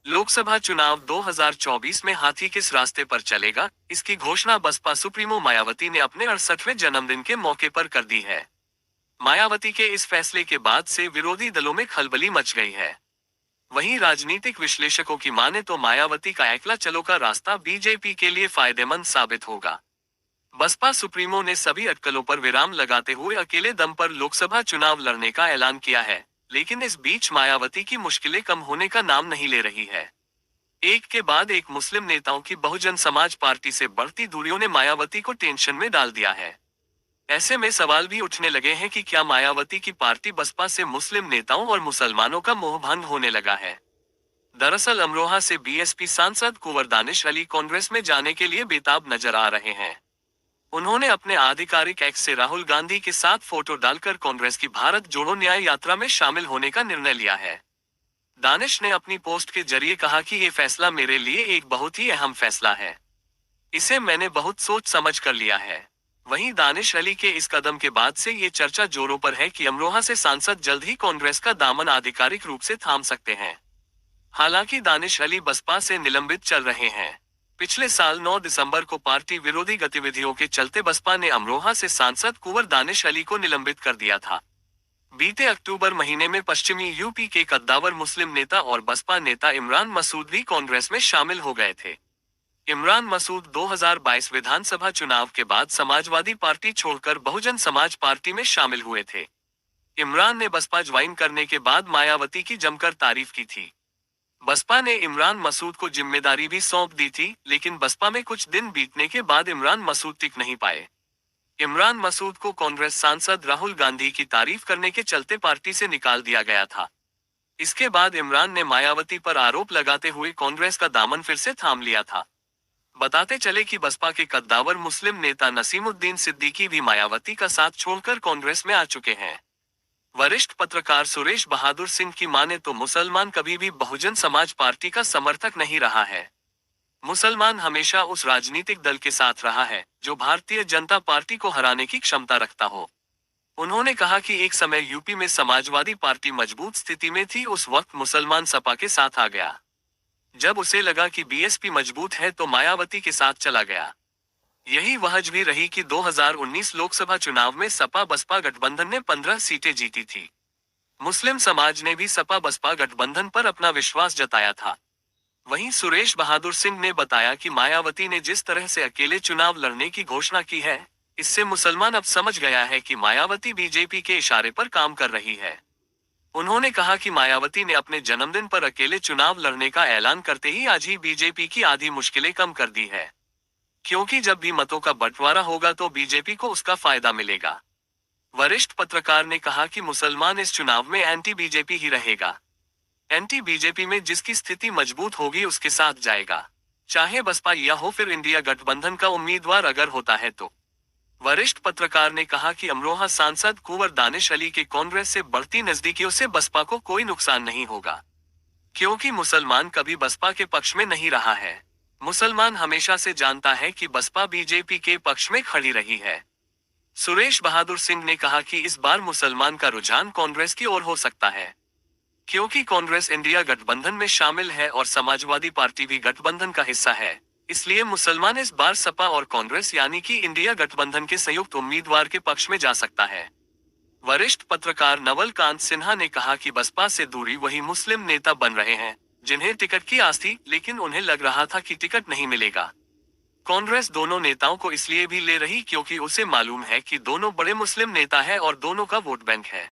लोकसभा चुनाव 2024 में हाथी किस रास्ते पर चलेगा, इसकी घोषणा बसपा सुप्रीमो मायावती ने अपने 68वें जन्मदिन के मौके पर कर दी है। मायावती के इस फैसले के बाद से विरोधी दलों में खलबली मच गई है। वहीं राजनीतिक विश्लेषकों की माने तो मायावती का एकला चलो का रास्ता बीजेपी के लिए फायदेमंद साबित होगा। बसपा सुप्रीमो ने सभी अटकलों पर विराम लगाते हुए अकेले दम पर लोकसभा चुनाव लड़ने का ऐलान किया है, लेकिन इस बीच मायावती की मुश्किलें कम होने का नाम नहीं ले रही है। एक के बाद एक मुस्लिम नेताओं की बहुजन समाज पार्टी से बढ़ती दूरियों ने मायावती को टेंशन में डाल दिया है। ऐसे में सवाल भी उठने लगे हैं कि क्या मायावती की पार्टी बसपा से मुस्लिम नेताओं और मुसलमानों का मोहभंग होने लगा है। दरअसल अमरोहा से बीएसपी सांसद कुंवर दानिश अली कांग्रेस में जाने के लिए बेताब नजर आ रहे हैं। उन्होंने अपने आधिकारिक एक्स से राहुल गांधी के साथ फोटो डालकर कांग्रेस की भारत जोड़ो न्याय यात्रा में शामिल होने का निर्णय लिया है। दानिश ने अपनी पोस्ट के जरिए कहा कि ये फैसला मेरे लिए एक बहुत ही अहम फैसला है। इसे मैंने बहुत सोच समझ कर लिया है। वहीं दानिश अली के इस कदम के बाद से ये चर्चा जोरों पर है कि अमरोहा से सांसद जल्द ही कांग्रेस का दामन आधिकारिक रूप से थाम सकते हैं। हालांकि दानिश अली बसपा से निलंबित चल रहे हैं। पिछले साल 9 दिसंबर को पार्टी विरोधी गतिविधियों के चलते बसपा ने अमरोहा से सांसद कुंवर दानिश अली को निलंबित कर दिया था। बीते अक्टूबर महीने में पश्चिमी यूपी के कद्दावर मुस्लिम नेता और बसपा नेता इमरान मसूद भी कांग्रेस में शामिल हो गए थे। इमरान मसूद 2022 विधानसभा चुनाव के बाद समाजवादी पार्टी छोड़कर बहुजन समाज पार्टी में शामिल हुए थे। इमरान ने बसपा ज्वाइन करने के बाद मायावती की जमकर तारीफ की थी। बसपा ने इमरान मसूद को जिम्मेदारी भी सौंप दी थी, लेकिन बसपा में कुछ दिन बीतने के बाद इमरान मसूद टिक नहीं पाए। इमरान मसूद को कांग्रेस सांसद राहुल गांधी की तारीफ करने के चलते पार्टी से निकाल दिया गया था। इसके बाद इमरान ने मायावती पर आरोप लगाते हुए कांग्रेस का दामन फिर से थाम लिया था। बताते चले कि बसपा के कद्दावर मुस्लिम नेता नसीमुद्दीन सिद्दीकी भी मायावती का साथ छोड़कर कांग्रेस में आ चुके हैं। वरिष्ठ पत्रकार सुरेश बहादुर सिंह की माने तो मुसलमान कभी भी बहुजन समाज पार्टी का समर्थक नहीं रहा है। मुसलमान हमेशा उस राजनीतिक दल के साथ रहा है जो भारतीय जनता पार्टी को हराने की क्षमता रखता हो। उन्होंने कहा कि एक समय यूपी में समाजवादी पार्टी मजबूत स्थिति में थी, उस वक्त मुसलमान सपा के साथ आ गया। जब उसे लगा कि बीएसपी मजबूत है तो मायावती के साथ चला गया। यही वजह भी रही कि 2019 लोकसभा चुनाव में सपा बसपा गठबंधन ने 15 सीटें जीती थी। मुस्लिम समाज ने भी सपा बसपा गठबंधन पर अपना विश्वास जताया था। वहीं सुरेश बहादुर सिंह ने बताया कि मायावती ने जिस तरह से अकेले चुनाव लड़ने की घोषणा की है, इससे मुसलमान अब समझ गया है कि मायावती बीजेपी के इशारे पर काम कर रही है। उन्होंने कहा कि मायावती ने अपने जन्मदिन पर अकेले चुनाव लड़ने का ऐलान करते ही आज ही बीजेपी की आधी मुश्किलें कम कर दी है, क्योंकि जब भी मतों का बंटवारा होगा तो बीजेपी को उसका फायदा मिलेगा। वरिष्ठ पत्रकार ने कहा कि मुसलमान इस चुनाव में एंटी बीजेपी ही रहेगा। एंटी बीजेपी में जिसकी स्थिति मजबूत होगी उसके साथ जाएगा, चाहे बसपा या हो फिर इंडिया गठबंधन का उम्मीदवार अगर होता है तो। वरिष्ठ पत्रकार ने कहा कि अमरोहा सांसद कुंवर दानिश अली के कांग्रेस से बढ़ती नजदीकियों से बसपा को कोई नुकसान नहीं होगा, क्योंकि मुसलमान कभी बसपा के पक्ष में नहीं रहा है। मुसलमान हमेशा से जानता है कि बसपा बीजेपी के पक्ष में खड़ी रही है। सुरेश बहादुर सिंह ने कहा कि इस बार मुसलमान का रुझान कांग्रेस की ओर हो सकता है, क्योंकि कांग्रेस इंडिया गठबंधन में शामिल है और समाजवादी पार्टी भी गठबंधन का हिस्सा है। इसलिए मुसलमान इस बार सपा और कांग्रेस यानी कि इंडिया गठबंधन के संयुक्त उम्मीदवार के पक्ष में जा सकता है। वरिष्ठ पत्रकार नवल कांत सिन्हा ने कहा कि बसपा से दूरी वही मुस्लिम नेता बन रहे हैं जिन्हें टिकट की आस थी, लेकिन उन्हें लग रहा था कि टिकट नहीं मिलेगा। कांग्रेस दोनों नेताओं को इसलिए भी ले रही क्योंकि उसे मालूम है कि दोनों बड़े मुस्लिम नेता है और दोनों का वोट बैंक है।